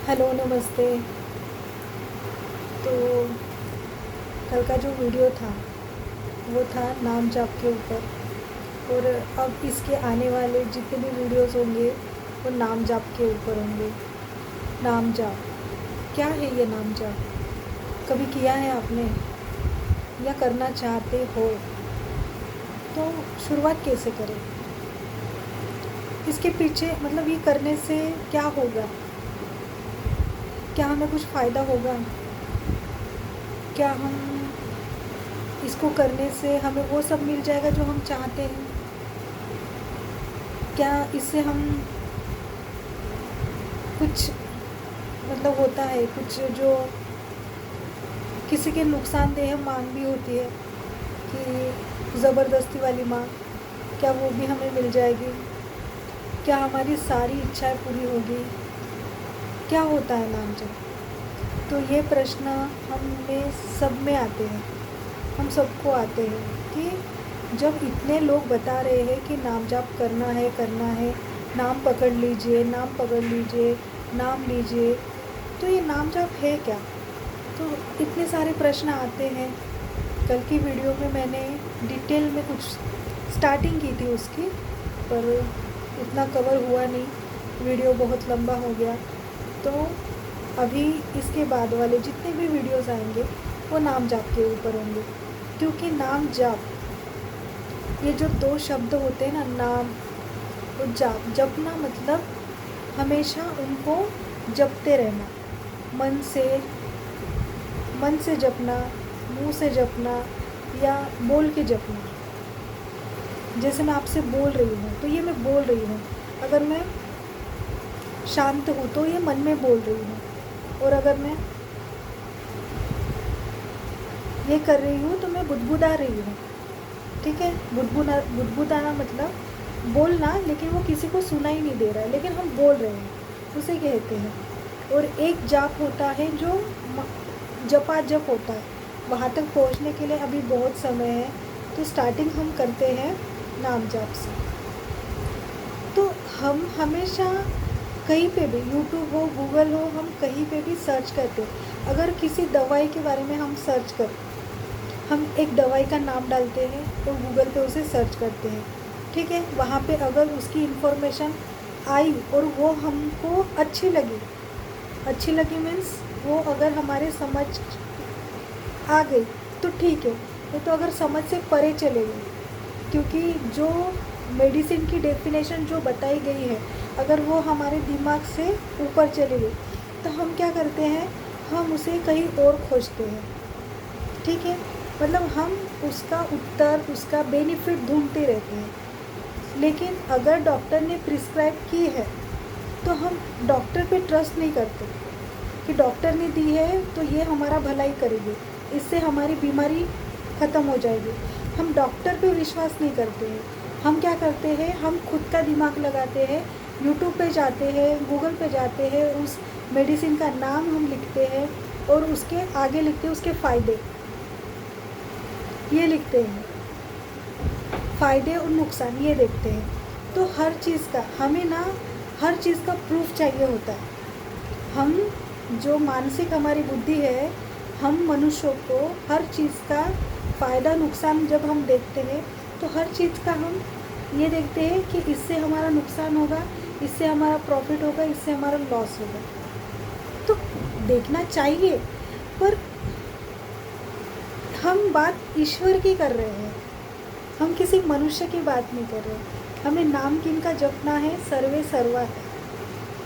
Hello नमस्ते। तो कल का जो वीडियो था वो था नाम जाप के ऊपर, और अब इसके आने वाले जितने भी वीडियोस होंगे वो नाम जाप के ऊपर होंगे। नाम जाप क्या है? ये नाम जाप कभी किया है आपने या करना चाहते हो? तो शुरुआत कैसे करें? इसके पीछे मतलब ये करने से क्या होगा? क्या हमें कुछ फ़ायदा होगा? क्या हम इसको करने से हमें वो सब मिल जाएगा जो हम चाहते हैं? क्या इससे हम कुछ मतलब होता है कुछ जो किसी के नुकसानदेह मांग भी होती है कि ज़बरदस्ती वाली मांग, क्या वो भी हमें मिल जाएगी? क्या हमारी सारी इच्छाएं पूरी होगी? क्या होता है नाम जप? तो ये प्रश्न हम में सब में आते हैं, हम सबको आते हैं कि जब इतने लोग बता रहे हैं कि नाम जाप करना है, नाम पकड़ लीजिए, नाम पकड़ लीजिए, नाम लीजिए, तो ये नाम जाप है क्या? तो इतने सारे प्रश्न आते हैं। कल की वीडियो में मैंने डिटेल में कुछ स्टार्टिंग की थी उसकी, पर उतना कवर हुआ नहीं, वीडियो बहुत लंबा हो गया। तो अभी इसके बाद वाले जितने भी वीडियोस आएंगे वो नाम जाप के ऊपर होंगे, क्योंकि नाम जाप, ये जो दो शब्द होते हैं ना, नाम और जाप, जपना मतलब हमेशा उनको जपते रहना, मन से जपना, मुंह से जपना या बोल के जपना। जैसे मैं आपसे बोल रही हूँ तो ये मैं बोल रही हूँ, अगर मैं शांत हूँ तो ये मन में बोल रही हूँ, और अगर मैं ये कर रही हूँ तो मैं बुदबुदा रही हूँ। ठीक है, बुदबुदाना मतलब बोलना, लेकिन वो किसी को सुना ही नहीं दे रहा है, लेकिन हम बोल रहे हैं, उसे कहते हैं। और एक जाप होता है जो जपा जप होता है। वहाँ तक पहुँचने के लिए अभी बहुत समय है, तो स्टार्टिंग हम करते हैं नाम जाप से। तो हम हमेशा कहीं पे भी, यूट्यूब हो, गूगल हो, हम कहीं पे भी सर्च करते हैं। अगर किसी दवाई के बारे में हम सर्च कर, हम एक दवाई का नाम डालते हैं तो गूगल पे उसे सर्च करते हैं। ठीक है, वहाँ पे अगर उसकी इन्फॉर्मेशन आई और वो हमको अच्छी लगी मीन्स वो अगर हमारे समझ आ गई तो ठीक है, नहीं तो अगर समझ से परे चले गई, क्योंकि जो मेडिसिन की डेफिनेशन जो बताई गई है, अगर वो हमारे दिमाग से ऊपर चली गई तो हम क्या करते हैं, हम उसे कहीं और खोजते हैं। ठीक है, मतलब हम उसका उत्तर, उसका बेनिफिट ढूंढते रहते हैं। लेकिन अगर डॉक्टर ने प्रिस्क्राइब की है तो हम डॉक्टर पे ट्रस्ट नहीं करते कि डॉक्टर ने दी है तो ये हमारा भलाई करेगी, इससे हमारी बीमारी ख़त्म हो जाएगी। हम डॉक्टर पे विश्वास नहीं करते हैं। हम क्या करते हैं, हम खुद का दिमाग लगाते हैं, यूट्यूब पे जाते हैं, गूगल पे जाते हैं, उस मेडिसिन का नाम हम लिखते हैं और उसके आगे लिखते हैं उसके फ़ायदे, ये लिखते हैं, फ़ायदे और नुकसान ये देखते हैं। तो हर चीज़ का हमें ना, हर चीज़ का प्रूफ चाहिए होता है। हम जो मानसिक हमारी बुद्धि है, हम मनुष्यों को हर चीज़ का फ़ायदा नुकसान जब हम देखते हैं तो हर चीज़ का हम ये देखते हैं कि इससे हमारा नुकसान होगा, इससे हमारा प्रॉफिट होगा, इससे हमारा लॉस होगा। तो देखना चाहिए, पर हम बात ईश्वर की कर रहे हैं, हम किसी मनुष्य की बात नहीं कर रहे। हमें नाम किनका जपना है, सर्वे सर्वा है,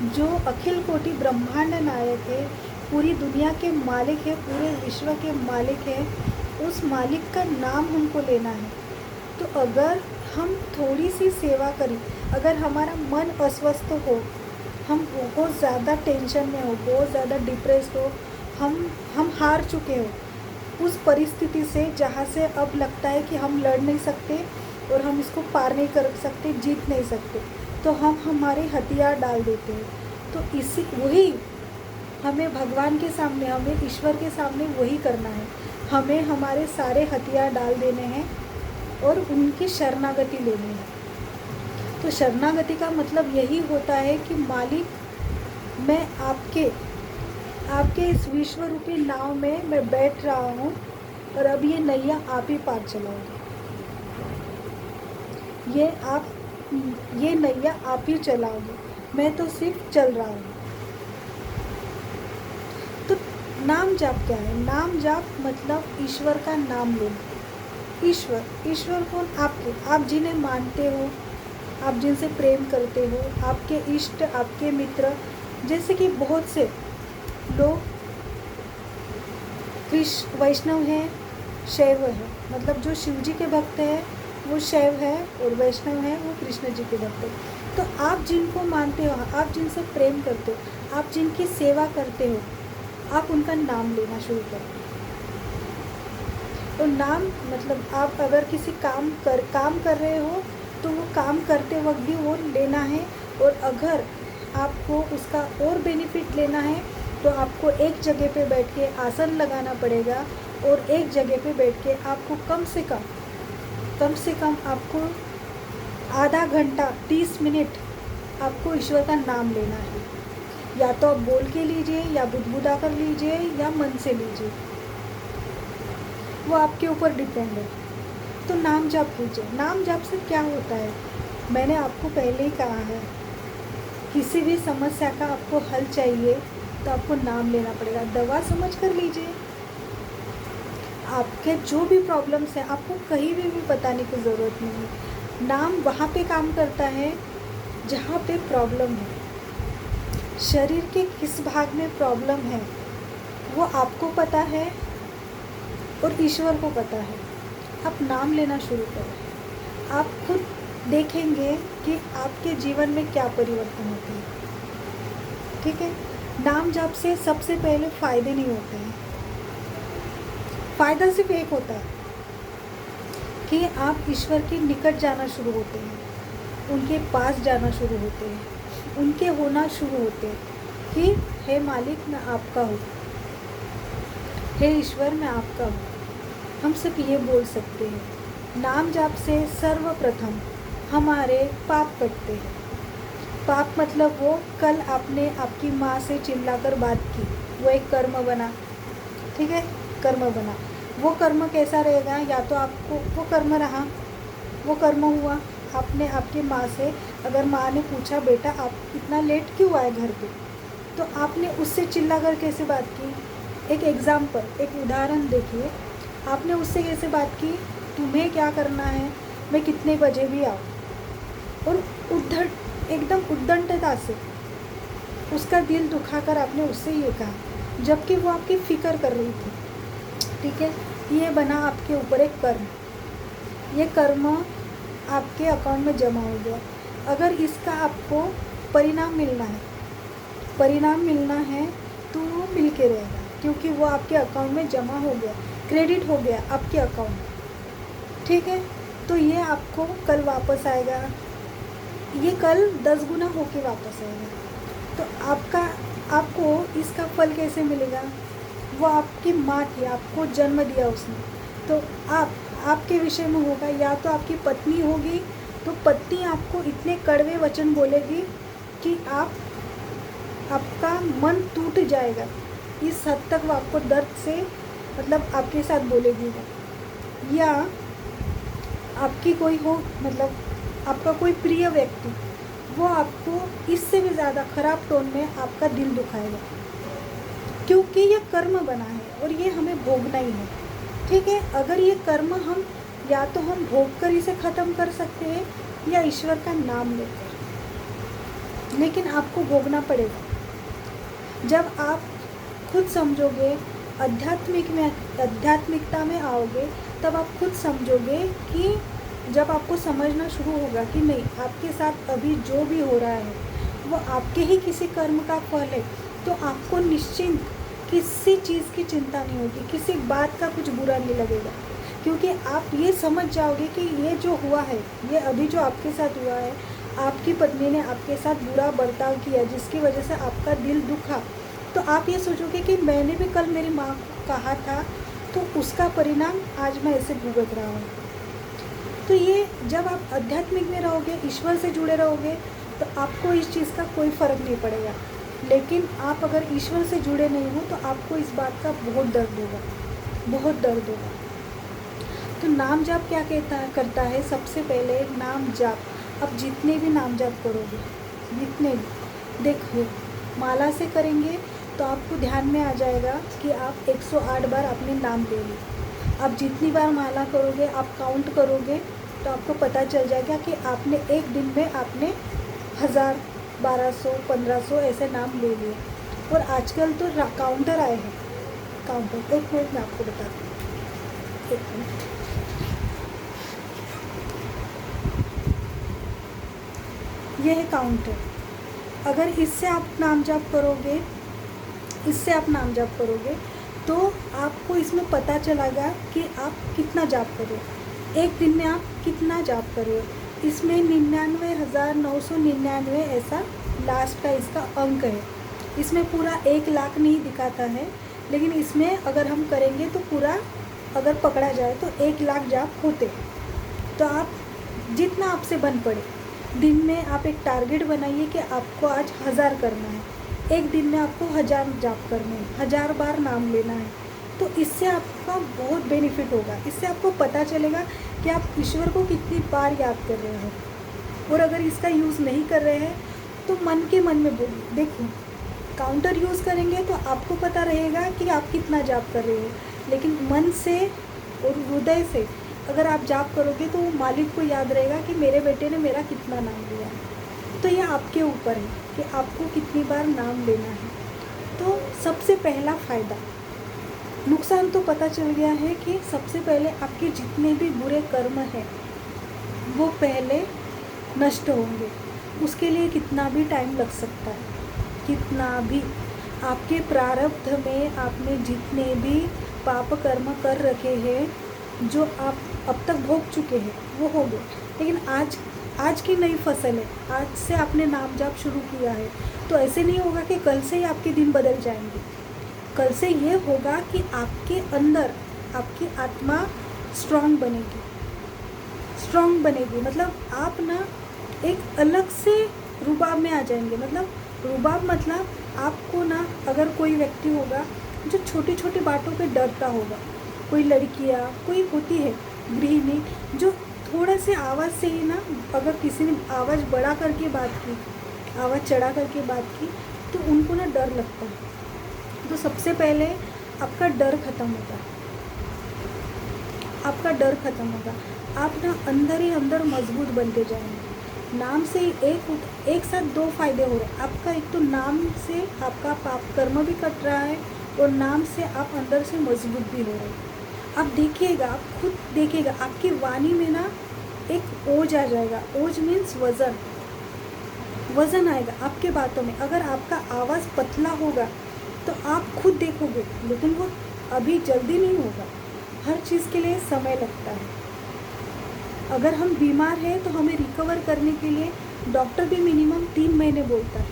जो अखिल कोटि ब्रह्मांड नायक है, पूरी दुनिया के मालिक है, पूरे विश्व के मालिक है, उस मालिक का नाम हमको लेना है। तो अगर हम थोड़ी सी सेवा करें, अगर हमारा मन अस्वस्थ हो, हम बहुत ज़्यादा टेंशन में हो, बहुत ज़्यादा डिप्रेस्ड हो, हम हार चुके हो उस परिस्थिति से जहाँ से अब लगता है कि हम लड़ नहीं सकते और हम इसको पार नहीं कर सकते, जीत नहीं सकते, तो हम हमारे हथियार डाल देते हैं। तो इसी वही हमें भगवान के सामने, हमें ईश्वर के सामने वही करना है। हमें हमारे सारे हथियार डाल देने हैं और उनकी शरणागति लेनी है। तो शरणागति का मतलब यही होता है कि मालिक, मैं आपके आपके इस विश्व रूपी नाव में मैं बैठ रहा हूँ और अब ये नैया आप ही पार चलाओगे। ये नैया आप ही चलाओगे, मैं तो सिर्फ चल रहा हूँ। तो नाम जाप क्या है? नाम जाप मतलब ईश्वर का नाम लेना। ईश्वर कौन? आपके, आप जिन्हें मानते हो, आप जिनसे प्रेम करते हो, आपके इष्ट, आपके मित्र। जैसे कि बहुत से लोग कृष्ण वैष्णव हैं, शैव है, मतलब जो शिव जी के भक्त हैं वो शैव है और वैष्णव है वो कृष्ण जी के भक्त है। तो आप जिनको मानते हो, आप जिनसे प्रेम करते हो, आप जिनकी सेवा करते हो, आप उनका नाम लेना शुरू करो। तो नाम मतलब आप अगर किसी काम कर रहे हो तो वो काम करते वक्त भी वो लेना है, और अगर आपको उसका और बेनिफिट लेना है तो आपको एक जगह पे बैठ के आसन लगाना पड़ेगा, और एक जगह पे बैठ के आपको कम से कम आपको आधा घंटा 30 मिनट आपको ईश्वर का नाम लेना है। या तो आप बोल के लीजिए, या बुदबुदा कर लीजिए, या मन से लीजिए, वो आपके ऊपर डिपेंड है। तो नाम जाप कीजिए। नाम जाप से क्या होता है, मैंने आपको पहले ही कहा है, किसी भी समस्या का आपको हल चाहिए तो आपको नाम लेना पड़ेगा। दवा समझ कर लीजिए। आपके जो भी प्रॉब्लम्स हैं आपको कहीं भी बताने की ज़रूरत नहीं है। नाम वहाँ पे काम करता है जहाँ पे प्रॉब्लम है। शरीर के किस भाग में प्रॉब्लम है वो आपको पता है और ईश्वर को पता है। आप नाम लेना शुरू करें, आप खुद देखेंगे कि आपके जीवन में क्या परिवर्तन होते हैं। ठीक है, नाम जाप से सबसे पहले फ़ायदे नहीं होते हैं। फ़ायदा सिर्फ एक होता है कि आप ईश्वर के निकट जाना शुरू होते हैं, उनके पास जाना शुरू होते हैं, उनके होना शुरू होते हैं कि हे मालिक मैं आपका हूँ, हे ईश्वर मैं आपका हूँ। हम सिर्फ ये बोल सकते हैं। नाम जाप से सर्वप्रथम हमारे पाप कटते हैं। पाप मतलब वो कल आपने आपकी माँ से चिल्लाकर बात की, वो एक कर्म बना। ठीक है, कर्म बना। वो कर्म कैसा रहेगा? या तो आपको वो कर्म रहा, वो कर्म हुआ, आपने आपकी माँ से, अगर माँ ने पूछा बेटा आप इतना लेट क्यों आए घर पे, तो आपने उससे चिल्लाकर कैसे बात की? एक एग्ज़ाम्पल, एक उदाहरण देखिए, आपने उससे कैसे बात की, तुम्हें क्या करना है, मैं कितने बजे भी आऊँ, और एकदम उद्दंडता से उसका दिल दुखाकर आपने उससे ये कहा, जबकि वो आपकी फ़िक्र कर रही थी। ठीक है, ये बना आपके ऊपर एक कर्म। ये कर्म आपके अकाउंट में जमा हो गया। अगर इसका आपको परिणाम मिलना है तो वो मिल के रहेगा, क्योंकि वो आपके अकाउंट में जमा हो गया, क्रेडिट हो गया आपके अकाउंट में। ठीक है, तो ये आपको कल वापस आएगा, ये कल 10 गुना होके वापस आएगा। तो आपको इसका फल कैसे मिलेगा? वो आपकी माँ थी, आपको जन्म दिया उसने, तो आपके विषय में होगा। या तो आपकी पत्नी होगी तो पत्नी आपको इतने कड़वे वचन बोलेगी कि आपका मन टूट जाएगा। इस हद तक वो आपको दर्द से मतलब आपके साथ बोलेगी वो। या आपकी कोई हो, मतलब आपका कोई प्रिय व्यक्ति, वो आपको इससे भी ज़्यादा ख़राब टोन में आपका दिल दुखाएगा, क्योंकि ये कर्म बना है और ये हमें भोगना ही है। ठीक है, अगर ये कर्म हम या तो हम भोग कर इसे ख़त्म कर सकते हैं या ईश्वर का नाम लेकर, लेकिन आपको भोगना पड़ेगा। जब आप खुद समझोगे, आध्यात्मिकता में आओगे, तब आप खुद समझोगे कि जब आपको समझना शुरू होगा कि नहीं, आपके साथ अभी जो भी हो रहा है वो आपके ही किसी कर्म का फल है, तो आपको निश्चिंत किसी चीज़ की चिंता नहीं होगी, किसी बात का कुछ बुरा नहीं लगेगा, क्योंकि आप ये समझ जाओगे कि ये जो हुआ है, ये अभी जो आपके साथ हुआ है, आपकी पत्नी ने आपके साथ बुरा बर्ताव किया जिसकी वजह से आपका दिल दुखा, तो आप ये सोचोगे कि मैंने भी कल मेरी माँ को कहा था, तो उसका परिणाम आज मैं ऐसे भुगत रहा हूँ। तो ये जब आप आध्यात्मिक में रहोगे, ईश्वर से जुड़े रहोगे, तो आपको इस चीज़ का कोई फ़र्क नहीं पड़ेगा। लेकिन आप अगर ईश्वर से जुड़े नहीं हो तो आपको इस बात का बहुत दर्द होगा, बहुत दर्द होगा। तो नाम जाप क्या करता है? सबसे पहले नाम जाप, अब जितने भी नाम जाप करोगे, जितने भी, देखो माला से करेंगे तो आपको ध्यान में आ जाएगा कि आप 108 बार आपने नाम ले लिया। आप जितनी बार माला करोगे, आप काउंट करोगे तो आपको पता चल जाएगा कि आपने एक दिन में आपने 1000, 1200, 1500 ऐसे नाम ले लिए। और आजकल तो काउंटर आए हैं, काउंटर, एक मिनट मैं आपको बताती हूँ, एक मिनट। ये है काउंटर। अगर इससे आप नाम जाप करोगे, इससे आप नाम जाप करोगे तो आपको इसमें पता चलेगा कि आप कितना जाप कर रहे हो, एक दिन में आप कितना जाप कर रहे हो। इसमें 99,999 ऐसा लास्ट का इसका अंक है। इसमें पूरा 1 लाख नहीं दिखाता है, लेकिन इसमें अगर हम करेंगे तो पूरा, अगर पकड़ा जाए तो 1 लाख जाप होते। तो आप जितना आपसे बन पड़े, दिन में आप एक टारगेट बनाइए कि आपको आज 1000 करना है, एक दिन में आपको 1000 जाप करने हैं, 1000 बार नाम लेना है। तो इससे आपका बहुत बेनिफिट होगा। इससे आपको पता चलेगा कि आप ईश्वर को कितनी बार याद कर रहे हो। और अगर इसका यूज़ नहीं कर रहे हैं तो मन के मन में बोलिए। देखो, काउंटर यूज़ करेंगे तो आपको पता रहेगा कि आप कितना जाप कर रहे हो, लेकिन मन से और हृदय से अगर आप जाप करोगे तो वो मालिक को याद रहेगा कि मेरे बेटे ने मेरा कितना नाम लिया है। तो ये आपके ऊपर है कि आपको कितनी बार नाम लेना है। तो सबसे पहला फ़ायदा, नुकसान तो पता चल गया है कि सबसे पहले आपके जितने भी बुरे कर्म हैं वो पहले नष्ट होंगे। उसके लिए कितना भी टाइम लग सकता है, कितना भी। आपके प्रारब्ध में आपने जितने भी पाप कर्म कर रखे हैं, जो आप अब तक भोग चुके हैं, वो हो गए। लेकिन आज की नई फसल है, आज से आपने नाम जाप शुरू किया है, तो ऐसे नहीं होगा कि कल से ही आपके दिन बदल जाएंगे। कल से ये होगा कि आपके अंदर आपकी आत्मा स्ट्रांग बनेगी, स्ट्रांग बनेगी। मतलब आप ना एक अलग से रुबाब में आ जाएंगे। मतलब रुबाब मतलब आपको ना, अगर कोई व्यक्ति होगा जो छोटी छोटी बातों पे डरता होगा, कोई लड़कियाँ, कोई होती है गृहिणी जो थोड़ा से आवाज़ से ही ना, अगर किसी ने आवाज़ बढ़ा करके बात की, आवाज़ चढ़ा करके बात की, तो उनको ना डर लगता है। तो सबसे पहले आपका डर ख़त्म होगा, आपका डर ख़त्म होगा। आप ना अंदर ही अंदर मजबूत बनते जाएंगे। नाम से एक साथ 2 फायदे हो रहे हैं आपका। एक तो नाम से आपका पाप कर्म भी कट रहा है, और नाम से आप अंदर से मजबूत भी हो रहे हैं। आप देखिएगा, आप खुद देखिएगा, आपकी वाणी में ना एक ओज आ जाएगा। ओज मीन्स वज़न, वज़न आएगा आपके बातों में। अगर आपका आवाज़ पतला होगा तो आप खुद देखोगे, लेकिन वो अभी जल्दी नहीं होगा। हर चीज़ के लिए समय लगता है। अगर हम बीमार हैं तो हमें रिकवर करने के लिए डॉक्टर भी मिनिमम 3 महीने बोलता है,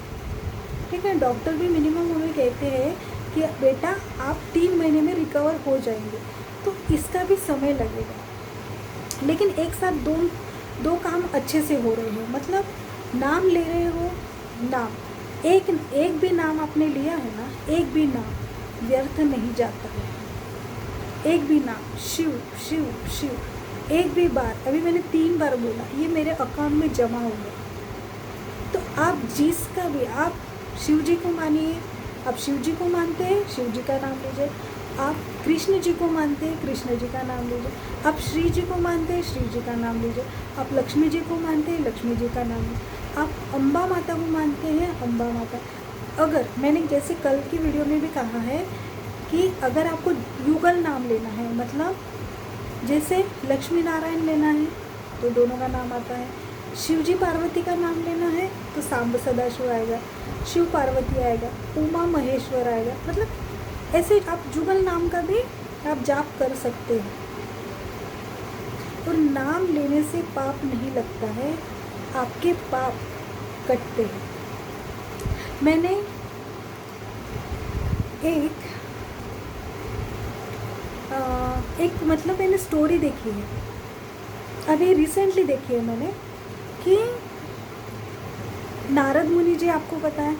ठीक है। डॉक्टर भी मिनिमम हमें कहते हैं कि बेटा आप 3 महीने में रिकवर हो जाएंगे। तो इसका भी समय लगेगा, लेकिन एक साथ दो काम अच्छे से हो रहे हैं। मतलब नाम ले रहे हो, नाम एक भी नाम आपने लिया है ना, एक भी नाम व्यर्थ नहीं जाता है। एक भी नाम, शिव शिव शिव, एक भी बार, अभी मैंने 3 बार बोला, ये मेरे अकाउंट में जमा हो गया। तो आप जिसका भी, आप शिव जी को मानिए, आप शिव जी को मानते हैं, शिव जी का नाम लीजिए। आप कृष्ण जी को मानते हैं, कृष्ण जी का नाम लीजिए। आप श्री जी को मानते हैं, श्री जी का नाम लीजिए। आप लक्ष्मी जी को मानते हैं, लक्ष्मी जी का नाम लीजिए। आप अम्बा माता को मानते हैं, अम्बा माता। अगर मैंने जैसे कल की वीडियो में भी कहा है कि अगर आपको युगल नाम लेना है, मतलब जैसे लक्ष्मी नारायण लेना है तो दोनों का नाम आता है, शिव जी पार्वती का नाम लेना है तो सांब सदाशिव आएगा, शिव पार्वती आएगा, उमा महेश्वर आएगा। मतलब ऐसे आप जुगल नाम का भी आप जाप कर सकते हैं। और नाम लेने से पाप नहीं लगता है, आपके पाप कटते हैं। मैंने एक मतलब मैंने स्टोरी देखी है, अभी रिसेंटली देखी है मैंने, कि नारद मुनि जी, आपको पता है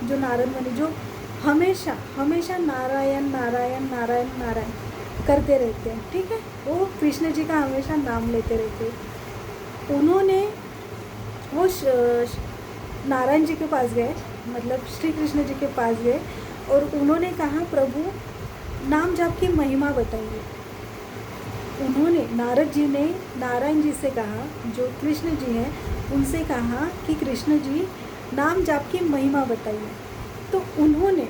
जो नारद मुनि जो हमेशा हमेशा नारायण नारायण नारायण नारायण करते रहते हैं, ठीक है, वो कृष्ण जी का हमेशा नाम लेते रहते हैं। उन्होंने वो नारायण जी के पास गए, मतलब श्री कृष्ण जी के पास गए और उन्होंने कहा प्रभु नाम जाप की महिमा बताइए। उन्होंने नारद जी ने नारायण जी से कहा, जो कृष्ण जी हैं उनसे कहा कि कृष्ण जी नाम जाप की महिमा बताइए। तो उन्होंने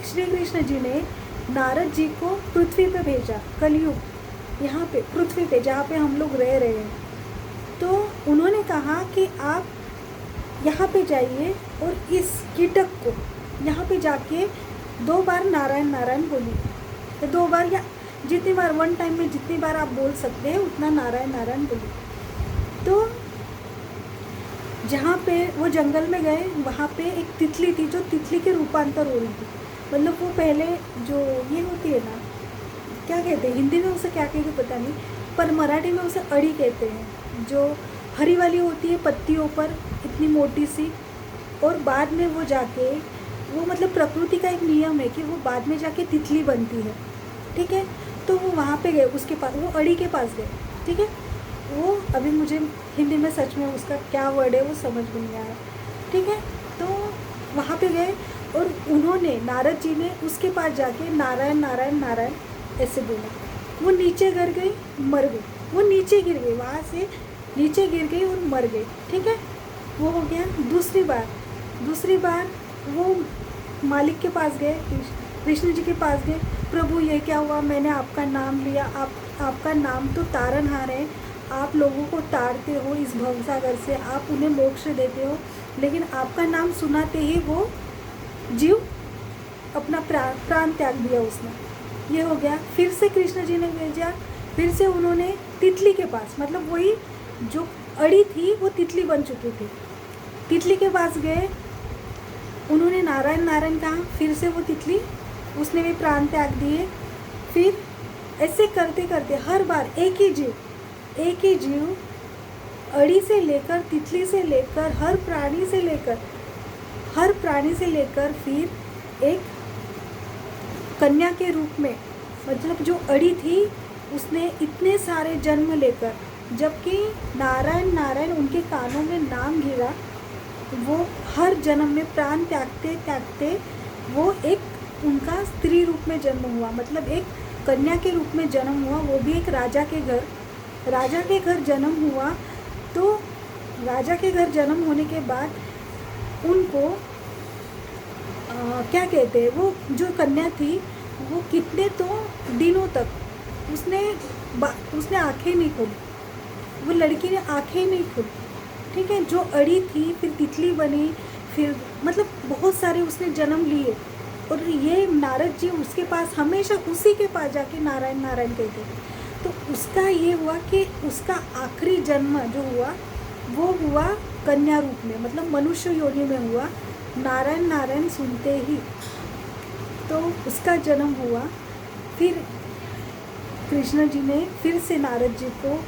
श्री कृष्ण जी ने नारद जी को पृथ्वी पे भेजा, कलयुग यहाँ पे पृथ्वी पे जहाँ पे हम लोग रह रहे हैं। तो उन्होंने कहा कि आप यहाँ पे जाइए और इस कीटक को यहाँ पे जाके 2 बार नारायण नारायण बोलिए, 2 बार या जितनी बार, वन टाइम में जितनी बार आप बोल सकते हैं उतना नारायण नारायण बोलिए। तो जहाँ पे वो जंगल में गए वहाँ पे एक तितली थी जो तितली के रूपांतर हो रही थी। मतलब वो पहले जो ये होती है ना, क्या कहते हैं हिंदी में उसे क्या कहते पता नहीं, पर मराठी में उसे अड़ी कहते हैं, जो हरी वाली होती है पत्तियों पर इतनी मोटी सी, और बाद में वो जाके वो मतलब प्रकृति का एक नियम है कि वो बाद में जाके तितली बनती है, ठीक है। तो वो वहाँ पे गए, उसके पास, वो अड़ी के पास गए, ठीक है। वो अभी मुझे हिंदी में सच में उसका क्या वर्ड है वो समझ में नहीं आया, ठीक है। तो वहाँ पे गए और उन्होंने, नारद जी ने उसके पास जाके नारायण नारायण नारायण ऐसे बोला। वो नीचे गिर गई, मर गई, वो नीचे गिर गई, वहाँ से नीचे गिर गई और मर गई, ठीक है। वो हो गया। दूसरी बार वो मालिक के पास गए, कृष्ण जी के पास गए, प्रभु ये क्या हुआ, मैंने आपका नाम लिया, आपका नाम तो तारनहार है, आप लोगों को तारते हो इस भवसागर से, आप उन्हें मोक्ष देते हो, लेकिन आपका नाम सुनाते ही वो जीव अपना प्राण त्याग दिया उसने। ये हो गया। फिर से कृष्ण जी ने भेजा, फिर से उन्होंने तितली के पास, मतलब वही जो अड़ी थी वो तितली बन चुकी थी, तितली के पास गए, उन्होंने नारायण नारायण कहा, फिर से वो तितली, उसने भी प्राण त्याग दिए। फिर ऐसे करते करते हर बार एक ही जीव अड़ी से लेकर, तितली से लेकर, हर प्राणी से लेकर फिर एक कन्या के रूप में, मतलब जो अड़ी थी उसने इतने सारे जन्म लेकर, जबकि नारायण नारायण उनके कानों में नाम गिरा, वो हर जन्म में प्राण त्यागते त्यागते वो एक उनका स्त्री रूप में जन्म हुआ, मतलब एक कन्या के रूप में जन्म हुआ, वो भी एक राजा के घर जन्म हुआ। तो राजा के घर जन्म होने के बाद उनको क्या कहते हैं, वो जो कन्या थी वो कितने तो दिनों तक उसने आंखें नहीं खोली, वो लड़की ने आंखें नहीं खोली, ठीक है। जो अड़ी थी फिर तितली बनी, फिर मतलब बहुत सारे उसने जन्म लिए, और ये नारद जी उसके पास हमेशा उसी के पास जाके नारायण नारायण कहते। तो उसका ये हुआ कि उसका आखिरी जन्म जो हुआ वो हुआ कन्या रूप में, मतलब मनुष्य योनि में हुआ, नारायण नारायण सुनते ही तो उसका जन्म हुआ। फिर कृष्ण जी ने फिर से नारद जी को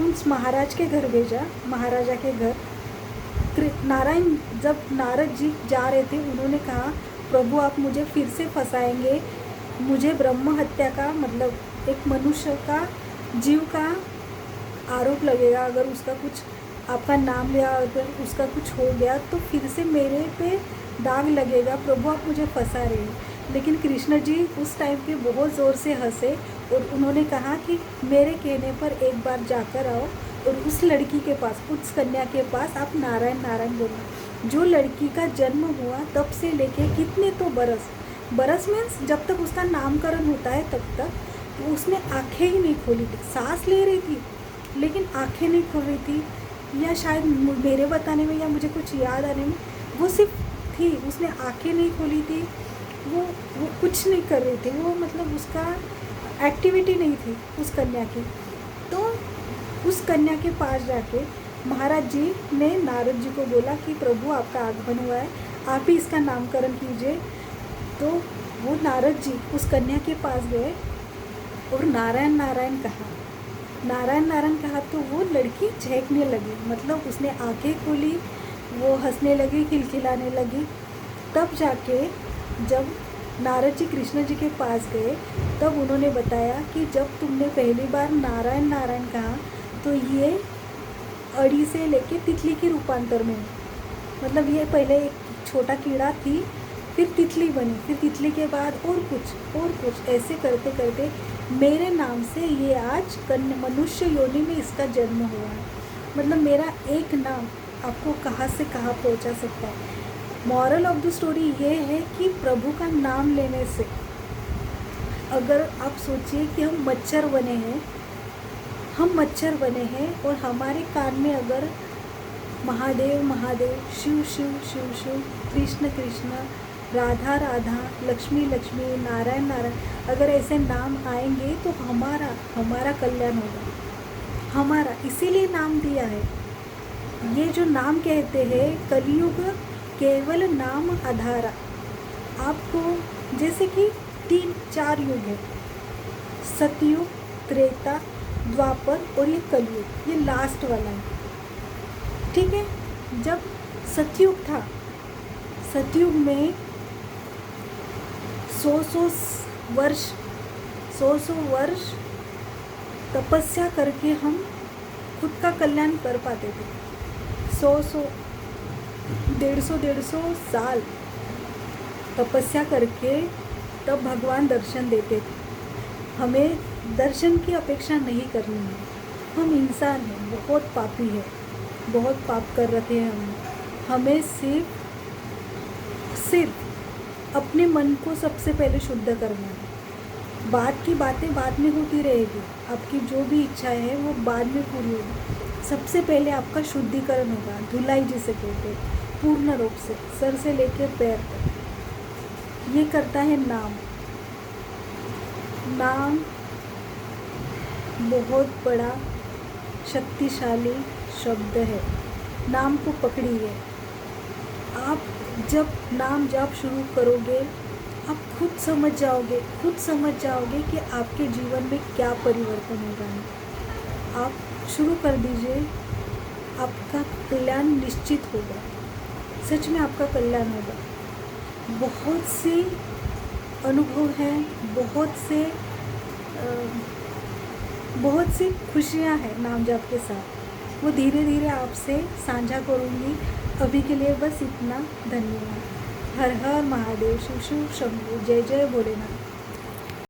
उस महाराज के घर भेजा, महाराजा के घर। नारायण जब नारद जी जा रहे थे, उन्होंने कहा प्रभु आप मुझे फिर से फंसाएंगे, मुझे ब्रह्म हत्या का, मतलब एक मनुष्य का जीव का आरोप लगेगा, अगर उसका कुछ आपका नाम लिया, अगर उसका कुछ हो गया तो फिर से मेरे पे दाग लगेगा, प्रभु आप मुझे फंसा रहे हैं। लेकिन कृष्ण जी उस टाइम पे बहुत ज़ोर से हंसे और उन्होंने कहा कि मेरे कहने पर एक बार जाकर आओ और उस लड़की के पास, उस कन्या के पास आप नारायण नारायण बोलना। जो लड़की का जन्म हुआ तब से लेके कितने तो बरस मीन्स जब तक उसका नामकरण होता है तब तक, तो उसने आंखें ही नहीं खोली थी, सांस ले रही थी लेकिन आंखें नहीं खोल रही थी, या शायद मेरे बताने में या मुझे कुछ याद आने में वो सिर्फ थी, उसने आंखें नहीं खोली थी, वो कुछ नहीं कर रही थी, वो मतलब उसका एक्टिविटी नहीं थी उस कन्या की। तो उस कन्या के पास जाके महाराज जी ने नारद जी को बोला कि प्रभु आपका आगमन हुआ है, आप ही इसका नामकरण कीजिए। तो वो नारद जी उस कन्या के पास गए और नारायण नारायण कहा, नारायण नारायण कहा तो वो लड़की चहकने लगी, मतलब उसने आंखें खोली, वो हंसने लगी, खिलखिलाने लगी। तब जाके जब नारद जी कृष्ण जी के पास गए, तब उन्होंने बताया कि जब तुमने पहली बार नारायण नारायण कहा तो ये अड़ी से लेके तितली के रूपांतर में, मतलब ये पहले एक छोटा कीड़ा थी, फिर तितली बनी, फिर तितली के बाद और कुछ ऐसे करते करते मेरे नाम से ये आज मनुष्य योनि में इसका जन्म हुआ है। मतलब मेरा एक नाम आपको कहाँ से कहाँ पहुँचा सकता है। मॉरल ऑफ द स्टोरी ये है कि प्रभु का नाम लेने से, अगर आप सोचिए कि हम मच्छर बने हैं और हमारे कान में अगर महादेव महादेव, शिव शिव शिव शिव, कृष्ण कृष्ण, राधा राधा, लक्ष्मी लक्ष्मी, नारायण नारायण, अगर ऐसे नाम आएंगे तो हमारा कल्याण होगा। हमारा इसीलिए नाम दिया है। ये जो नाम कहते हैं कलयुग केवल नाम आधारा। आपको जैसे कि 3-4 युग है, सतयुग, त्रेता, द्वापर और ये कलयुग, ये लास्ट वाला है। ठीक है, जब सतयुग था, सतयुग में 100 वर्ष तपस्या करके हम खुद का कल्याण कर पाते थे। 150 साल तपस्या करके तब भगवान दर्शन देते थे। हमें दर्शन की अपेक्षा नहीं करनी है। हम इंसान हैं, बहुत पापी है, बहुत पाप कर रखे हैं हमें सिर्फ अपने मन को सबसे पहले शुद्ध करना है। बात की बातें बाद में होती रहेगी, आपकी जो भी इच्छाएं हैं वो बाद में पूरी होगी। सबसे पहले आपका शुद्धिकरण होगा, धुलाई जिसे कहते हैं, पूर्ण रूप से सर से लेकर पैर तक। ये करता है नाम। नाम बहुत बड़ा शक्तिशाली शब्द है। नाम को पकड़िए। आप जब नाम जाप शुरू करोगे, आप खुद समझ जाओगे कि आपके जीवन में क्या परिवर्तन हो रहा है। आप शुरू कर दीजिए, आपका कल्याण निश्चित होगा। सच में आपका कल्याण होगा। बहुत से अनुभव हैं, बहुत सी खुशियाँ हैं नाम जाप के साथ, वो धीरे धीरे आपसे साझा करूँगी। अभी के लिए बस इतना। धन्यवाद। हर हर महादेव, शिव शिव शंभू, जय जय भोलेनाथ।